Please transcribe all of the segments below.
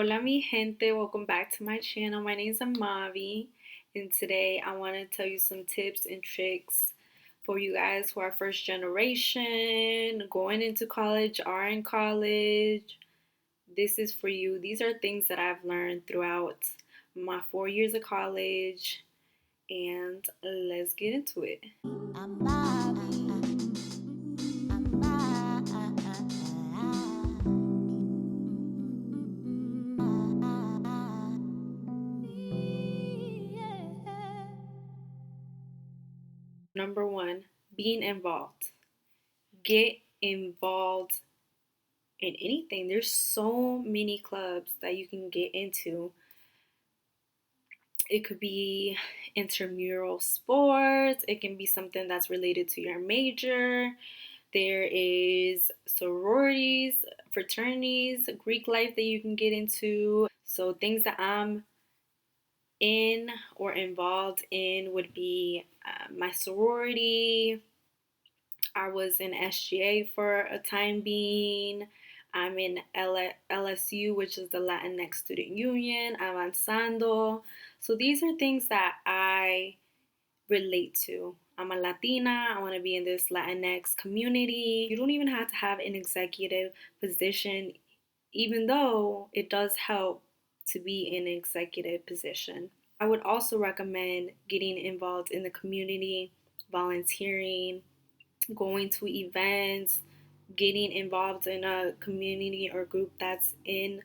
Hola mi gente, welcome back to my channel. My name is Amavi, and today I want to tell you some tips and tricks for you guys who are first generation, going into college, are in college. This is for you. These are things that I've learned throughout my 4 years of college, and let's get into it. Number one, being involved. Get involved in anything. There's so many clubs that you can get into. It could be intramural sports, it can be something that's related to your major. There is sororities, fraternities, Greek life that you can get into. So things that I'm in or involved in would be my sorority. I was in SGA for a time being. I'm in LSU, which is the Latinx Student Union, Avanzando. So these are things that I relate to. I'm a Latina. I want to be in this Latinx community. You don't even have to have an executive position, even though it does help to be in an executive position. I would also recommend getting involved in the community, volunteering, going to events, getting involved in a community or group that's in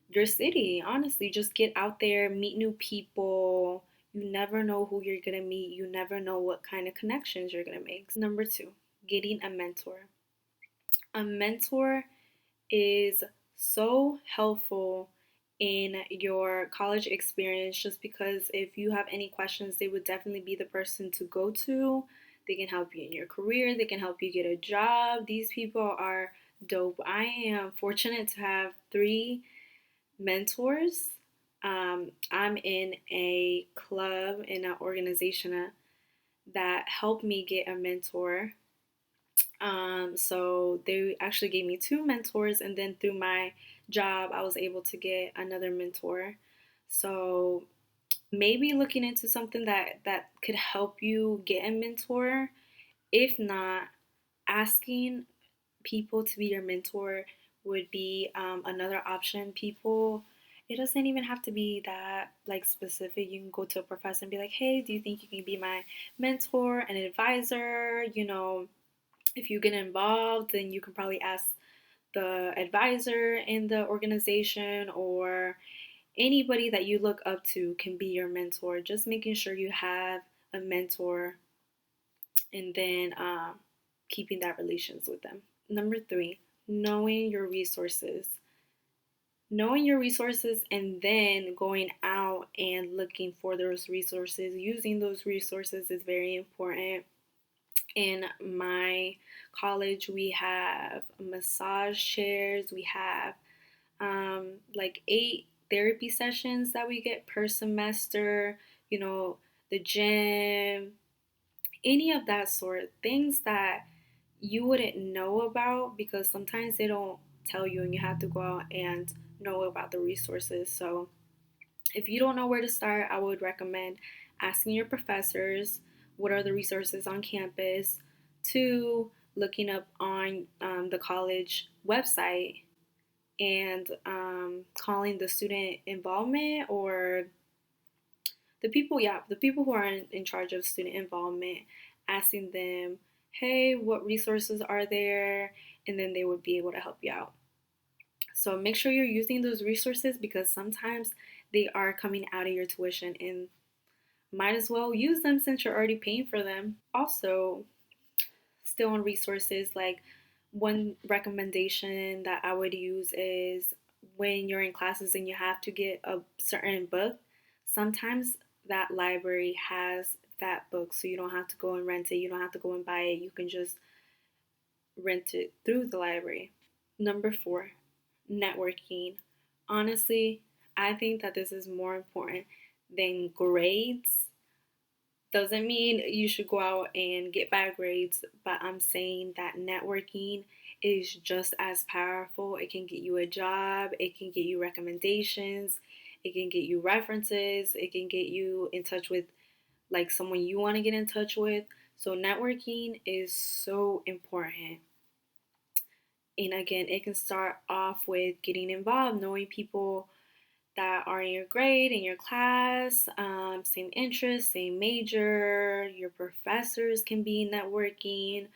your city. Honestly, just get out there, meet new people. You never know who you're gonna meet, you never know what kind of connections you're gonna make. Number two, getting a mentor. A mentor is so helpful in your college experience just because if you have any questions, they would definitely be the person to go to. They can help you in your career, they can help you get a job. These people are dope. I am fortunate to have three mentors. I'm in a club, in an organization that helped me get a mentor. So they actually gave me two mentors, and then through my job, I was able to get another mentor. So maybe looking into something that could help you get a mentor. If not, asking people to be your mentor would be another option. People, it doesn't even have to be that like specific. You can go to a professor and be like, hey, do you think you can be my mentor and advisor? If you get involved, then you can probably ask the advisor in the organization, or anybody that you look up to can be your mentor. Just making sure you have a mentor, and then keeping that relations with them. Number three, knowing your resources. Knowing your resources and then going out and looking for those resources, using those resources is very important. In my college, we have massage chairs, we have like 8 therapy sessions that we get per semester, the gym, any of that sort, things that you wouldn't know about because sometimes they don't tell you and you have to go out and know about the resources. So if you don't know where to start, I would recommend asking your professors what are the resources on campus, to looking up on the college website and calling the student involvement or the people who are in charge of student involvement, asking them, hey, what resources are there? And then they would be able to help you out. So make sure you're using those resources because sometimes they are coming out of your tuition and might as well use them since you're already paying for them. Also, still on resources, like one recommendation that I would use is when you're in classes and you have to get a certain book, sometimes that library has that book, so you don't have to go and rent it, you don't have to go and buy it, you can just rent it through the library. Number four, networking. Honestly, I think that this is more important than grades. Doesn't mean you should go out and get bad grades, but I'm saying that networking is just as powerful. It can get you a job, it can get you recommendations, it can get you references, it can get you in touch with like someone you want to get in touch with. So networking is so important. And again, it can start off with getting involved, knowing people that are in your grade, in your class, same interest, same major. Your professors can be networking.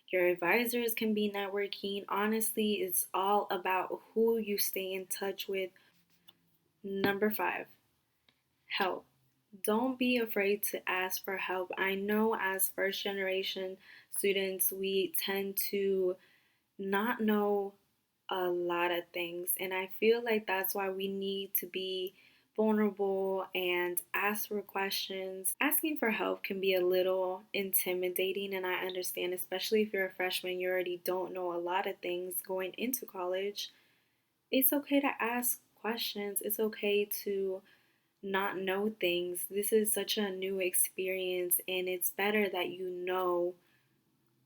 Your advisors can be networking. Honestly, it's all about who you stay in touch with. Number five, help. Don't be afraid to ask for help. I know as first generation students, we tend to not know a lot of things. And I feel like that's why we need to be vulnerable and ask for questions. Asking for help can be a little intimidating, and I understand, especially if you're a freshman, you already don't know a lot of things going into college. It's okay to ask questions, it's okay to not know things. This is such a new experience, and it's better that you know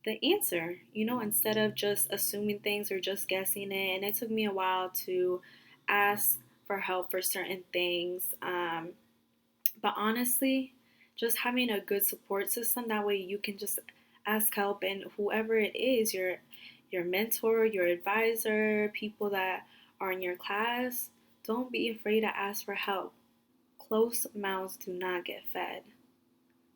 the answer, instead of just assuming things or just guessing it. And it took me a while to ask for help for certain things. But honestly, just having a good support system, that way you can just ask help, and whoever it is, your mentor, your advisor, people that are in your class, don't be afraid to ask for help. Closed mouths do not get fed.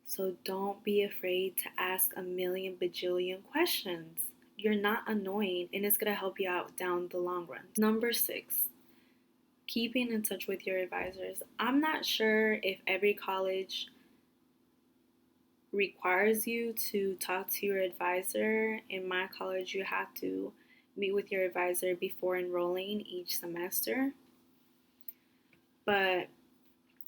So don't be afraid to ask a million bajillion questions. You're not annoying, and it's going to help you out down the long run. Number six, keeping in touch with your advisors. I'm not sure if every college requires you to talk to your advisor. In my college, you have to meet with your advisor before enrolling each semester. But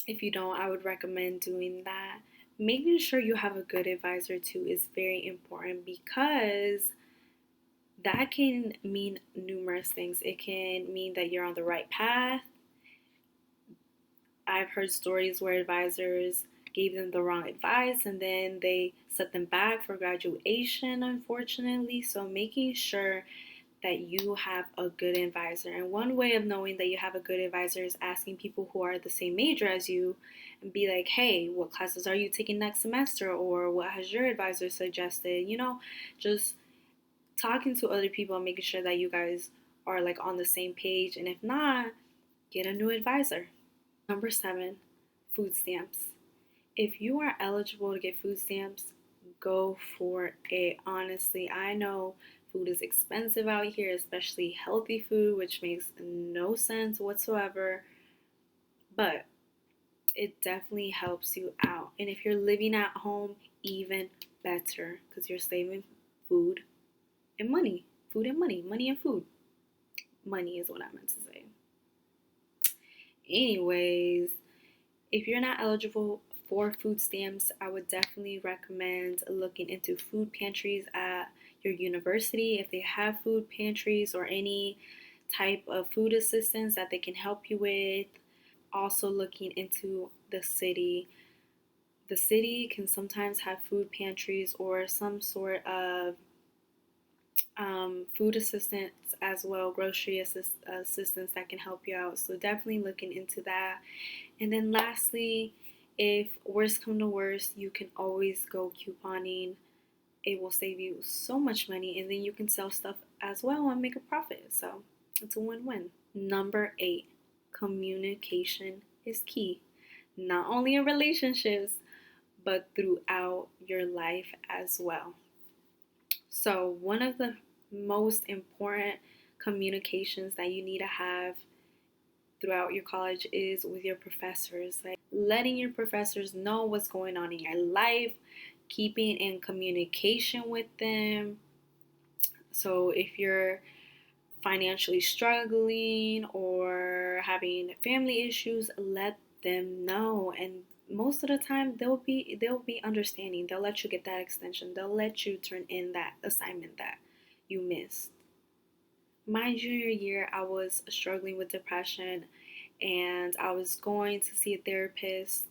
if you don't, I would recommend doing that. Making sure you have a good advisor too is very important, because that can mean numerous things. It can mean that you're on the right path. I've heard stories where advisors gave them the wrong advice and then they set them back for graduation, unfortunately. So making sure that you have a good advisor. And one way of knowing that you have a good advisor is asking people who are the same major as you and be like, hey, what classes are you taking next semester? Or what has your advisor suggested? Just talking to other people and making sure that you guys are like on the same page. And if not, get a new advisor. Number seven, food stamps. If you are eligible to get food stamps, go for it. Honestly, I know food is expensive out here, especially healthy food, which makes no sense whatsoever, but it definitely helps you out. And if you're living at home, even better, because you're saving food and money. Food and money. Money and food. Money is what I meant to say. Anyways, if you're not eligible for food stamps, I would definitely recommend looking into food pantries at your university if they have food pantries or any type of food assistance that they can help you with. Also, looking into the city. The city can sometimes have food pantries or some sort of food assistance as well, grocery assistance that can help you out. So definitely looking into that. And then lastly, if worst come to worst, you can always go couponing. It will save you so much money, and then you can sell stuff as well and make a profit. So it's a win-win. Number eight, communication is key. Not only in relationships, but throughout your life as well. So one of the most important communications that you need to have throughout your college is with your professors. Like letting your professors know what's going on in your life, keeping in communication with them. So if you're financially struggling or having family issues, let them know. And most of the time they'll be understanding. They'll let you get that extension. They'll let you turn in that assignment that you missed. My junior year, I was struggling with depression and I was going to see a therapist.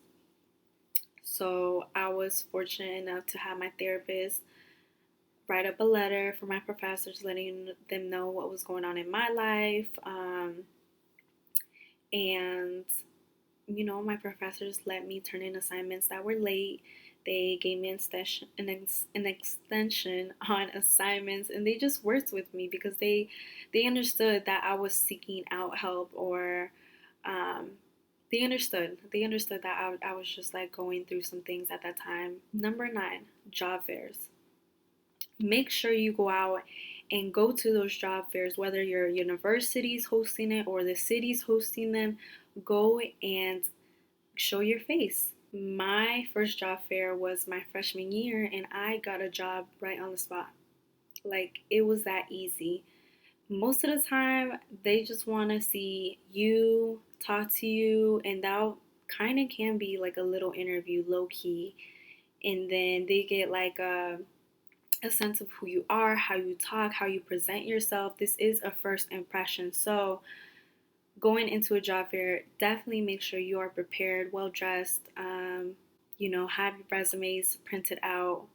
So I was fortunate enough to have my therapist write up a letter for my professors, letting them know what was going on in my life. And my professors let me turn in assignments that were late. They gave me an extension on assignments, and they just worked with me because they understood that I was seeking out help, or um, they understood that I was just like going through some things at that time. Number 9, job fairs. Make sure you go out and go to those job fairs, whether your university's hosting it or the city's hosting them. Go and show your face. My first job fair was my freshman year, and I got a job right on the spot. Like, it was that easy. Most of the time, they just want to see you, talk to you, and that kind of can be like a little interview, low key. And then they get like a sense of who you are, how you talk, how you present yourself. This is a first impression. So, going into a job fair, definitely make sure you are prepared, well dressed. Have your resumes printed out,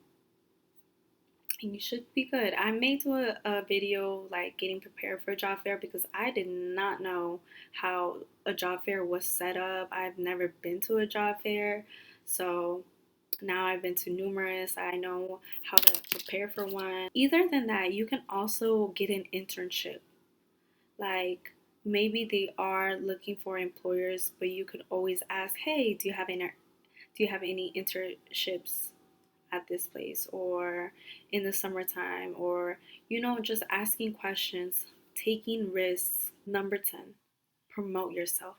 and you should be good. I may do a video like getting prepared for a job fair because I did not know how a job fair was set up. I've never been to a job fair, so now I've been to numerous. I know how to prepare for one. Either than that, you can also get an internship. Like, maybe they are looking for employers, but you could always ask, "Hey, do you have any internships at this place, or in the summertime?" Or just asking questions, taking risks. Number 10, promote yourself.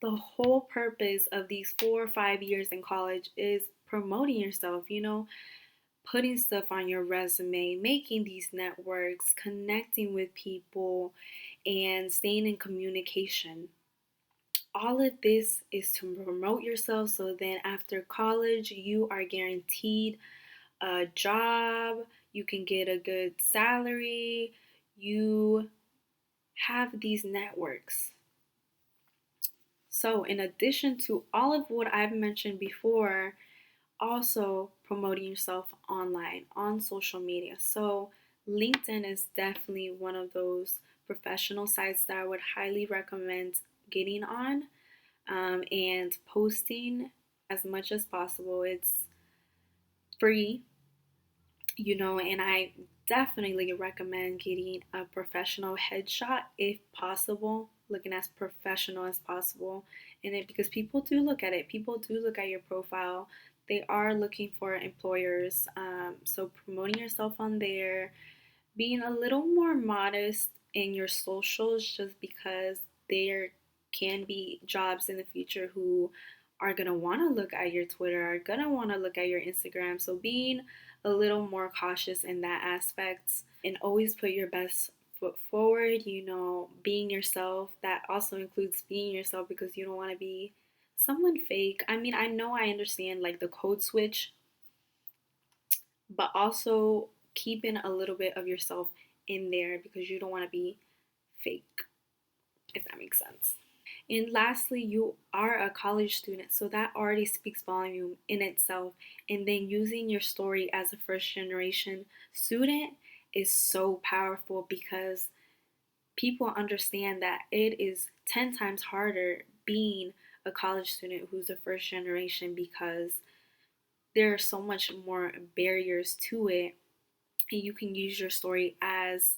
The whole purpose of these 4 or 5 years in college is promoting yourself, putting stuff on your resume, making these networks, connecting with people, and staying in communication. All of this is to promote yourself, so then after college, you are guaranteed a job, you can get a good salary, you have these networks. So, in addition to all of what I've mentioned before, also promoting yourself online on social media. So, LinkedIn is definitely one of those professional sites that I would highly recommend getting on, and posting as much as possible. It's free, and I definitely recommend getting a professional headshot if possible, looking as professional as possible in it, because people do look at it. People do look at your profile. They are looking for employers. So promoting yourself on there, being a little more modest in your socials, just because there can be jobs in the future who are going to want to look at your Twitter, are going to want to look at your Instagram. So being a little more cautious in that aspect, and always put your best foot forward, being yourself. That also includes being yourself, because you don't want to be someone fake. I mean, I know, I understand like the code switch, but also keeping a little bit of yourself in there, because you don't want to be fake, if that makes sense. And lastly, you are a college student, so that already speaks volume in itself. And then using your story as a first generation student is so powerful, because people understand that it is 10 times harder being a college student who's a first generation, because there are so much more barriers to it. And you can use your story as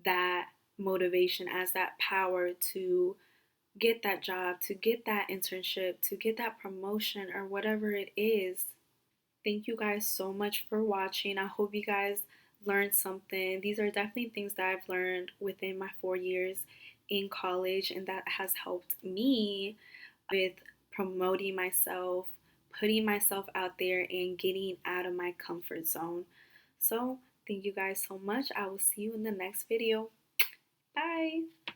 that motivation, as that power to get that job, to get that internship, to get that promotion, or whatever it is. Thank you guys so much for watching. I hope you guys learned something. These are definitely things that I've learned within my 4 years in college, and that has helped me with promoting myself, putting myself out there, and getting out of my comfort zone. So, thank you guys so much. I will see you in the next video. Bye.